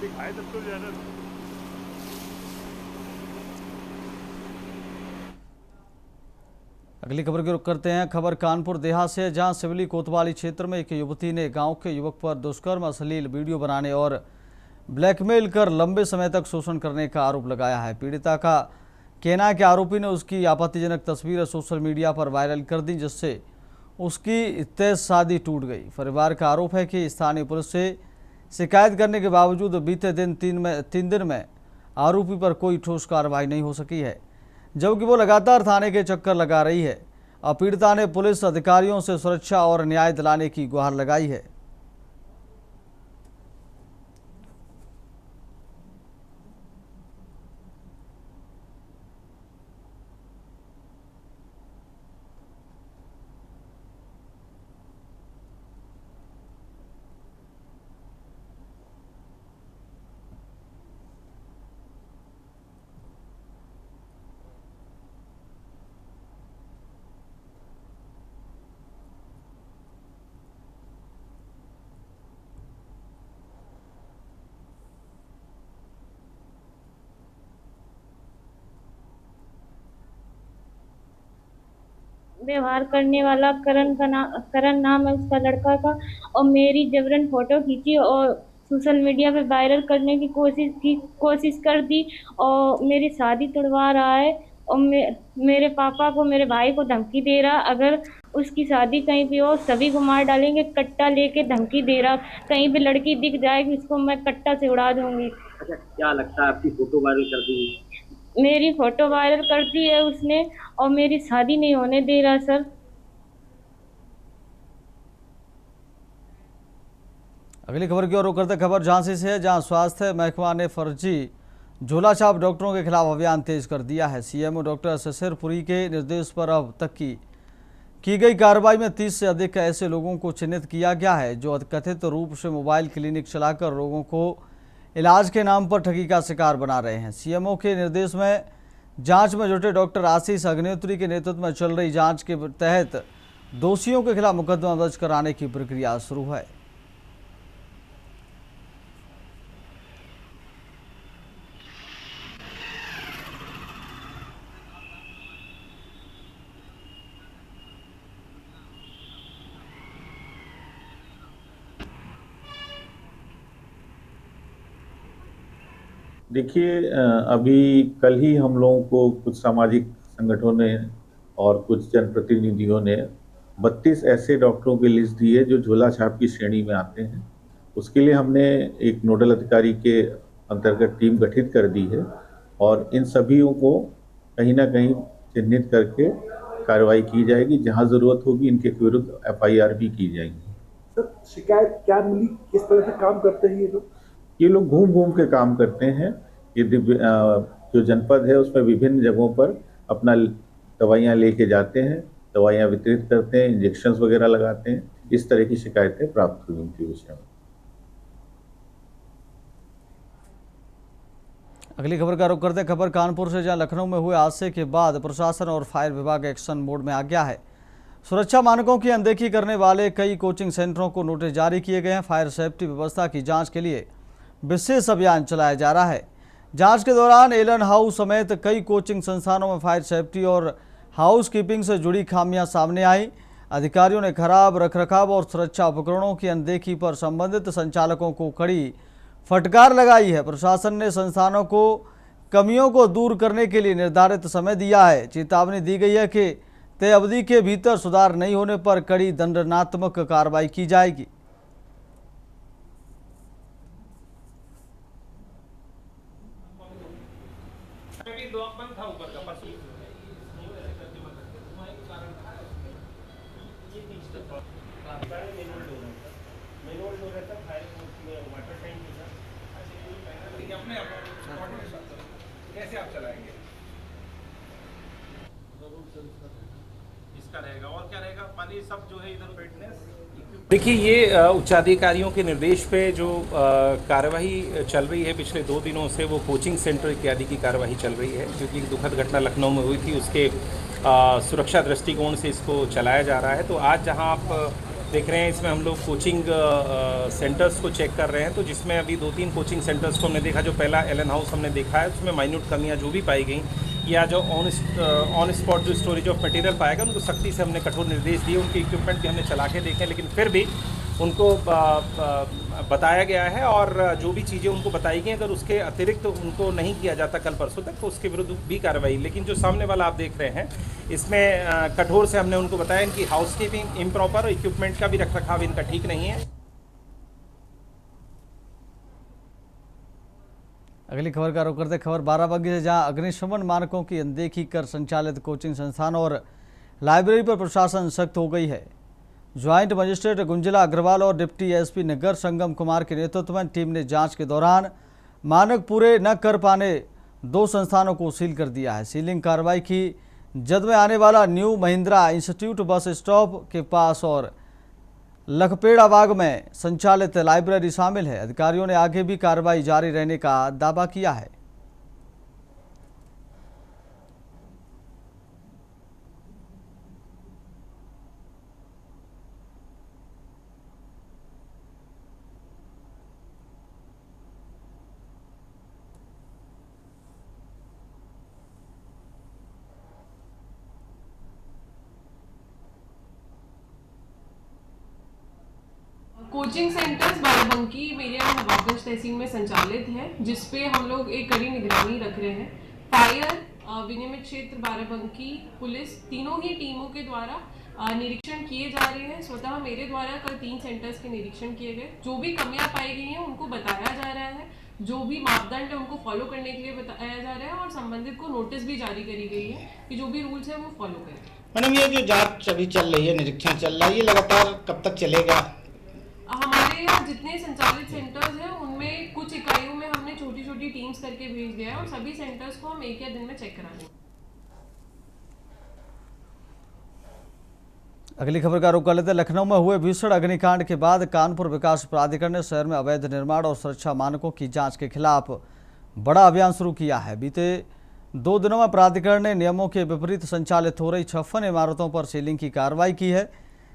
दिखाए तब तो ज्यादा अगली खबर की रुख करते हैं। खबर कानपुर देहात से, जहां सिवली कोतवाली क्षेत्र में एक युवती ने गांव के युवक पर दुष्कर्म, अश्लील वीडियो बनाने और ब्लैकमेल कर लंबे समय तक शोषण करने का आरोप लगाया है। पीड़िता का कहना है कि आरोपी ने उसकी आपत्तिजनक तस्वीरें सोशल मीडिया पर वायरल कर दी, जिससे उसकी तय शादी टूट गई। परिवार का आरोप है कि स्थानीय पुलिस से शिकायत करने के बावजूद बीते दिन तीन दिन में आरोपी पर कोई ठोस कार्रवाई नहीं हो सकी है, जबकि वो लगातार थाने के चक्कर लगा रही है। अब पीड़िता ने पुलिस अधिकारियों से सुरक्षा और न्याय दिलाने की गुहार लगाई है। व्यवहार करने वाला करण नाम है उसका लड़का का, और मेरी जबरन फोटो खींची और सोशल मीडिया पे वायरल करने की कोशिश कर दी और मेरी शादी तुड़वा रहा है और मेरे पापा को, मेरे भाई को धमकी दे रहा, अगर उसकी शादी कहीं भी हो सभी को मार डालेंगे, कट्टा लेके धमकी दे रहा, कहीं भी लड़की दिख जाएगी उसको मैं कट्टा से उड़ा दूंगी। अच्छा, क्या लगता है आपकी फोटो वायरल कर दी? मेरी फोटो वायरल कर दी है उसने और मेरी शादी नहीं होने दे रहा सर। अगली खबर की ओर रुख करते खबर झांसी से है, जहां स्वास्थ्य महकमा ने फर्जी झोला छाप डॉक्टरों के खिलाफ अभियान तेज कर दिया है। सीएमओ डॉक्टर शिशिरपुरी के निर्देश पर अब तक की गई कार्रवाई में 30 से अधिक ऐसे लोगों को चिन्हित किया गया है जो कथित रूप से मोबाइल क्लिनिक चलाकर लोगों को इलाज के नाम पर ठगी का शिकार बना रहे हैं। सीएमओ के निर्देश में जांच में जुटे डॉक्टर आशीष अग्निहोत्री के नेतृत्व में चल रही जांच के तहत दोषियों के खिलाफ मुकदमा दर्ज कराने की प्रक्रिया शुरू है। देखिए, अभी कल ही हम लोगों को कुछ सामाजिक संगठनों ने और कुछ जनप्रतिनिधियों ने 32 ऐसे डॉक्टरों की लिस्ट दी है जो झोला छाप की श्रेणी में आते हैं। उसके लिए हमने एक नोडल अधिकारी के अंतर्गत टीम गठित कर दी है और इन सभीयों को कहीं ना कहीं चिन्हित करके कार्रवाई की जाएगी। जहां जरूरत होगी इनके विरुद्ध FIR भी की जाएगी। सर, शिकायत क्या मिली, किस तरह से काम करते हैं ये लोग? ये लोग घूम घूम के काम करते हैं। ये जो जनपद है उसमें विभिन्न जगहों पर अपना दवाइयाँ लेके जाते हैं, दवाइयाँ वितरित करते हैं, इंजेक्शंस वगैरह लगाते हैं। इस तरह की शिकायतें प्राप्त हुई उनके विषय में। अगली खबर का रुख करते खबर कानपुर से, जहां लखनऊ में हुए हादसे के बाद प्रशासन और फायर विभाग एक्शन मोड में आ गया है। सुरक्षा मानकों की अनदेखी करने वाले कई कोचिंग सेंटरों को नोटिस जारी किए गए हैं। फायर सेफ्टी व्यवस्था की जांच के लिए विशेष अभियान चलाया जा रहा है। जांच के दौरान एलन हाउस समेत कई कोचिंग संस्थानों में फायर सेफ्टी और हाउस कीपिंग से जुड़ी खामियां सामने आई। अधिकारियों ने खराब रखरखाव और सुरक्षा उपकरणों की अनदेखी पर संबंधित संचालकों को कड़ी फटकार लगाई है। प्रशासन ने संस्थानों को कमियों को दूर करने के लिए निर्धारित समय दिया है। चेतावनी दी गई है कि तय अवधि के भीतर सुधार नहीं होने पर कड़ी दंडात्मक कार्रवाई की जाएगी। कैसे आप चलाएंगे? इसका रहेगा और क्या रहेगा? पानी सब जो है इधर फिटनेस। देखिए, ये उच्चाधिकारियों के निर्देश पे जो कार्यवाही चल रही है पिछले 2 दिनों से, वो कोचिंग सेंटर इत्यादि की कार्यवाही चल रही है, क्योंकि एक दुखद घटना लखनऊ में हुई थी, उसके सुरक्षा दृष्टिकोण से इसको चलाया जा रहा है। तो आज जहां आप देख रहे हैं, इसमें हम लोग कोचिंग सेंटर्स को चेक कर रहे हैं, तो जिसमें अभी 2-3 कोचिंग सेंटर्स को हमने देखा। जो पहला एलन हाउस हमने देखा है, उसमें माइन्यूट कमियां जो भी पाई गई या जो ऑन स्पॉट जो स्टोरेज ऑफ मटेरियल पाएगा, उनको सख्ती से हमने कठोर निर्देश दिए। उनके इक्विपमेंट भी हमने चला के देखे, लेकिन फिर भी उनको बताया गया है, और जो भी चीज़ें उनको बताई गई, अगर उसके अतिरिक्त उनको नहीं किया जाता कल परसों तक, तो उसके विरुद्ध भी कार्रवाई। लेकिन जो सामने वाला आप देख रहे हैं, इसमें कठोर से हमने उनको बताया इनकी हाउसकीपिंग इम्प्रॉपर, इक्विपमेंट का भी रखरखाव इनका ठीक नहीं है। अगली खबर का रुख करते खबर बाराबंकी से, जहां अग्निशमन मानकों की अनदेखी कर संचालित कोचिंग संस्थान और लाइब्रेरी पर प्रशासन सख्त हो गई है। ज्वाइंट मजिस्ट्रेट गुंजिला अग्रवाल और डिप्टी एसपी नगर संगम कुमार के नेतृत्व में टीम ने जांच के दौरान मानक पूरे न कर पाने 2 संस्थानों को सील कर दिया है। सीलिंग कार्रवाई की जद में आने वाला new Mahindra institute bus stop के पास और लखपेड़ा बाग में संचालित लाइब्रेरी शामिल है। अधिकारियों ने आगे भी कार्रवाई जारी रहने का दावा किया है। कोचिंग सेंटर्स बाराबंकी मेरिया नवाबगंज तहसील में संचालित है, जिसपे हम लोग एक कड़ी निगरानी रख रहे हैं। फायर, विनियमित क्षेत्र बाराबंकी, पुलिस, तीनों ही टीमों के द्वारा निरीक्षण किए जा रहे हैं। स्वतः मेरे द्वारा कल 3 सेंटर्स के निरीक्षण किए गए। जो भी कमियां पाई गई हैं उनको बताया जा रहा है, जो भी मापदंड है उनको फॉलो करने के लिए बताया जा रहा है, और संबंधित को नोटिस भी जारी करी गई है कि जो भी रूल्स है वो फॉलो करें। मैडम, ये जो जांच अभी चल रही है, निरीक्षण चल रहा है, ये लगातार कब तक चलेगा? हमारे यहाँ जितने संचालित सेंटर्स हैं उनमें कुछ इकाइयों में हमने छोटी छोटी टीम्स करके भेज दिया है, और सभी सेंटर्स को हम 1 या दिन में चेक करा देंगे। अगली खबर का रुख कर लेते हैं। लखनऊ में हुए भीषण अग्निकांड के बाद कानपुर विकास प्राधिकरण ने शहर में अवैध निर्माण और सुरक्षा मानकों की जांच के खिलाफ बड़ा अभियान शुरू किया है। बीते 2 दिनों में प्राधिकरण ने नियमों के विपरीत संचालित हो रही 56 इमारतों पर सीलिंग की कार्रवाई की है।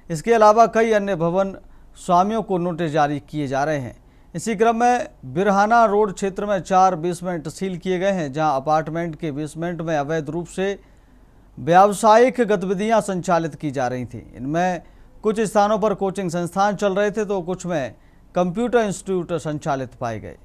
इसके अलावा कई अन्य भवन स्वामियों को नोटिस जारी किए जा रहे हैं। इसी क्रम में बिरहाना रोड क्षेत्र में 4 बेसमेंट सील किए गए हैं, जहां अपार्टमेंट के बेसमेंट में अवैध रूप से व्यावसायिक गतिविधियां संचालित की जा रही थीं। इनमें कुछ स्थानों पर कोचिंग संस्थान चल रहे थे, तो कुछ में कंप्यूटर इंस्टीट्यूट संचालित पाए गए।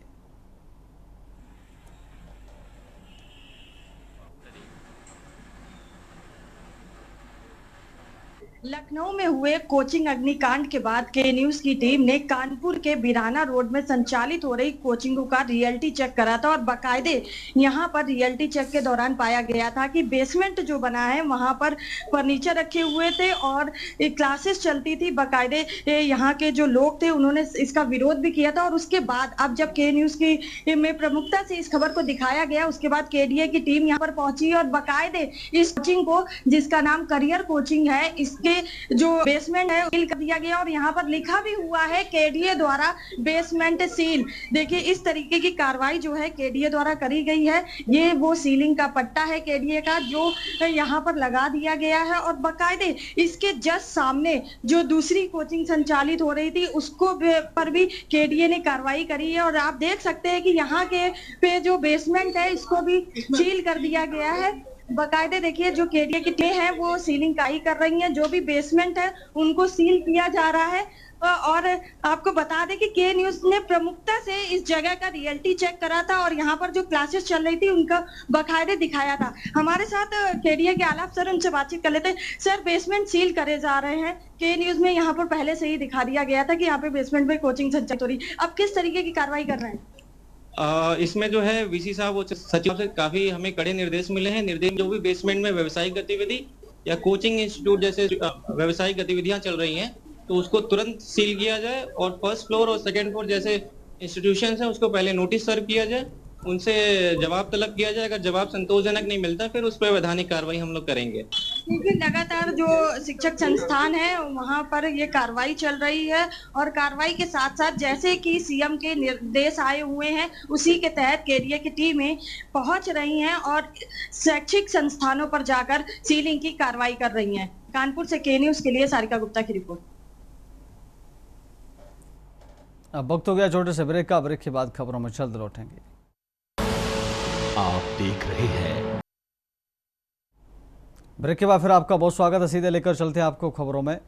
लखनऊ में हुए कोचिंग अग्निकांड के बाद के न्यूज की टीम ने कानपुर के बिराना रोड में संचालित हो रही कोचिंगों का रियलिटी चेक करा था, और बाकायदे यहां पर रियलिटी चेक के दौरान पाया गया था कि बेसमेंट जो बना है वहां पर फर्नीचर रखे हुए थे और क्लासेस चलती थी। बाकायदे यहाँ के जो लोग थे उन्होंने इसका विरोध भी किया था, और उसके बाद अब जब के न्यूज की में प्रमुखता से इस खबर को दिखाया गया, उसके बाद केडीए की टीम यहाँ पर पहुंची और बाकायदे इस कोचिंग को, जिसका नाम करियर कोचिंग है, इसके जो बेसमेंट है सील कर दिया गया, और यहाँ पर लिखा भी हुआ है केडीए द्वारा बेसमेंट सील। देखिए, इस तरीके की कार्रवाई जो है केडीए द्वारा करी गई है। ये वो सीलिंग का पट्टा है केडीए का जो यहाँ पर लगा दिया गया है, और बाकायदे इसके जस्ट सामने जो दूसरी कोचिंग संचालित हो रही थी उसको पर भी केडीए ने कार्रवाई करी है। और आप देख सकते हैं कि यहाँ के पे जो बेसमेंट है इसको भी सील कर दिया गया है। बकायदे देखिए जो केरिया की टीमें हैं वो सीलिंग कार्रवाई कर रही हैं, जो भी बेसमेंट है उनको सील किया जा रहा है। और आपको बता दें कि के न्यूज ने प्रमुखता से इस जगह का रियलिटी चेक करा था और यहाँ पर जो क्लासेस चल रही थी उनका बकायदे दिखाया था। हमारे साथ केरिया के आलाप सर, उनसे बातचीत कर लेते हैं। सर, बेसमेंट सील करे जा रहे हैं, के न्यूज में यहाँ पर पहले से ही दिखा दिया गया था कि यहाँ पे बेसमेंट में कोचिंग संचालित हो रही, अब किस तरीके की कार्रवाई कर रहे हैं? इसमें जो है वीसी साहब और सचिव से काफी हमें कड़े निर्देश मिले हैं। निर्देश जो भी बेसमेंट में व्यवसायिक गतिविधि या कोचिंग इंस्टीट्यूट जैसे व्यवसायिक गतिविधियां चल रही हैं तो उसको तुरंत सील किया जाए और फर्स्ट फ्लोर और सेकंड फ्लोर जैसे इंस्टीट्यूशंस हैं उसको पहले नोटिस सर्व किया जाए, उनसे जवाब तलब किया जाए। अगर जवाब संतोषजनक नहीं मिलता फिर उस पर वैधानिक कार्रवाई हम लोग करेंगे। क्योंकि लगातार जो शिक्षक संस्थान है वहां पर ये कार्रवाई चल रही है और कार्रवाई के साथ साथ जैसे कि सीएम के निर्देश आए हुए हैं उसी के तहत केरिया की टीमें पहुंच रही हैं और शैक्षिक संस्थानों पर जाकर सीलिंग की कार्रवाई कर रही हैं। कानपुर से के न्यूज के लिए सारिका गुप्ता की रिपोर्ट। अब वक्त हो गया छोटे से ब्रेक का। ब्रेक के बाद खबरों में जल्द लौटेंगे। आप देख रहे हैं। ब्रेक के बाद फिर आपका बहुत स्वागत है। सीधे लेकर चलते हैं आपको खबरों में।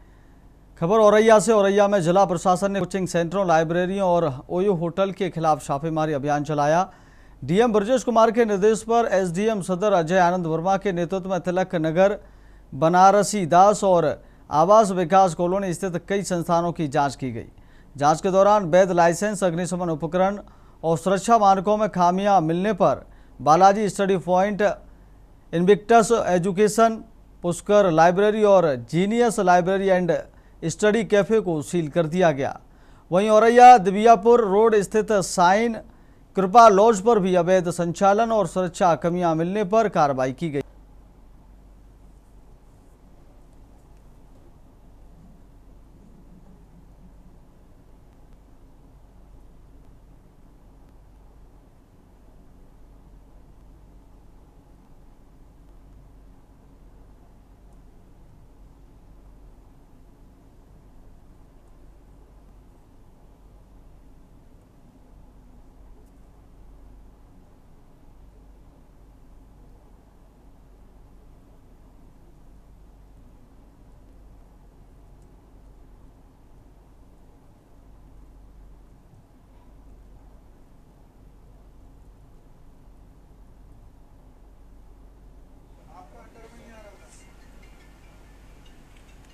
खबर औरैया से। औरैया में जिला प्रशासन ने कोचिंग सेंटरों, लाइब्रेरियों और ओयो होटल के खिलाफ छापेमारी अभियान चलाया। डीएम ब्रजेश कुमार के निर्देश पर एसडीएम सदर अजय आनंद वर्मा के नेतृत्व में तिलक नगर, बनारसी दास और आवास विकास कॉलोनी स्थित कई संस्थानों की जाँच की गई। जांच के दौरान वैध लाइसेंस, अग्निशमन उपकरण और सुरक्षा मानकों में खामियां मिलने पर Balaji Study Point, Invictus Education, Pushkar Library और Genius Library and Study Cafe को सील कर दिया गया। वहीं औरैया दिव्यापुर रोड स्थित साइन कृपा लॉज पर भी अवैध संचालन और सुरक्षा कमियां मिलने पर कार्रवाई की गई।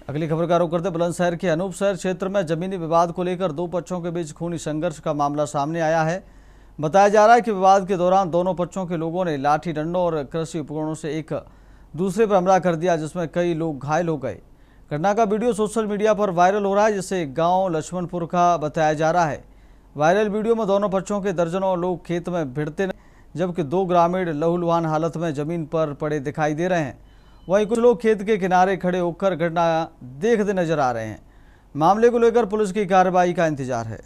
अगली खबर का रुख करते बुलंदशहर के अनूपशहर क्षेत्र में जमीनी विवाद को लेकर दो पक्षों के बीच खूनी संघर्ष का मामला सामने आया है। बताया जा रहा है कि विवाद के दौरान दोनों पक्षों के लोगों ने लाठी डंडों और कृषि उपकरणों से एक दूसरे पर हमला कर दिया, जिसमें कई लोग घायल हो गए। घटना का वीडियो सोशल मीडिया पर वायरल हो रहा है, जिसे गाँव लक्ष्मणपुर का बताया जा रहा है। वायरल वीडियो में दोनों पक्षों के दर्जनों लोग खेत में भिड़ते, जबकि दो ग्रामीण लहूलुहान हालत में जमीन पर पड़े दिखाई दे रहे हैं। वहीं कुछ लोग खेत के किनारे खड़े होकर घटना देखते नजर आ रहे हैं। मामले को लेकर पुलिस की कार्रवाई का इंतजार है।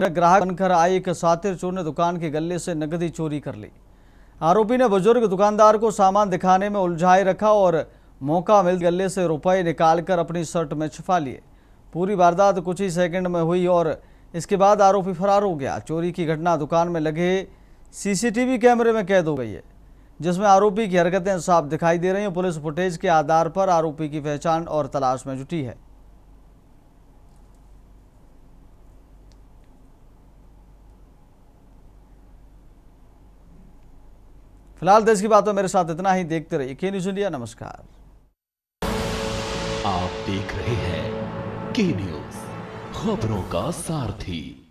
ग्राहक बनकर आए एक सातिर चोर ने दुकान के गल्ले से नकदी चोरी कर ली। आरोपी ने बुजुर्ग दुकानदार को सामान दिखाने में उलझाए रखा और मौका मिल गले से रुपए निकालकर अपनी शर्ट में छिपा लिए। पूरी वारदात कुछ ही सेकंड में हुई और इसके बाद आरोपी फरार हो गया। चोरी की घटना दुकान में लगे सीसीटीवी कैमरे में कैद हो गई है, जिसमें आरोपी की हरकतें साफ दिखाई दे रही हैं। पुलिस फुटेज के आधार पर आरोपी की पहचान और तलाश में जुटी है। फिलहाल देश की बातों मेरे साथ इतना ही। देखते रहिए के न्यूज इंडिया। नमस्कार। आप देख रहे हैं के न्यूज, खबरों का सारथी।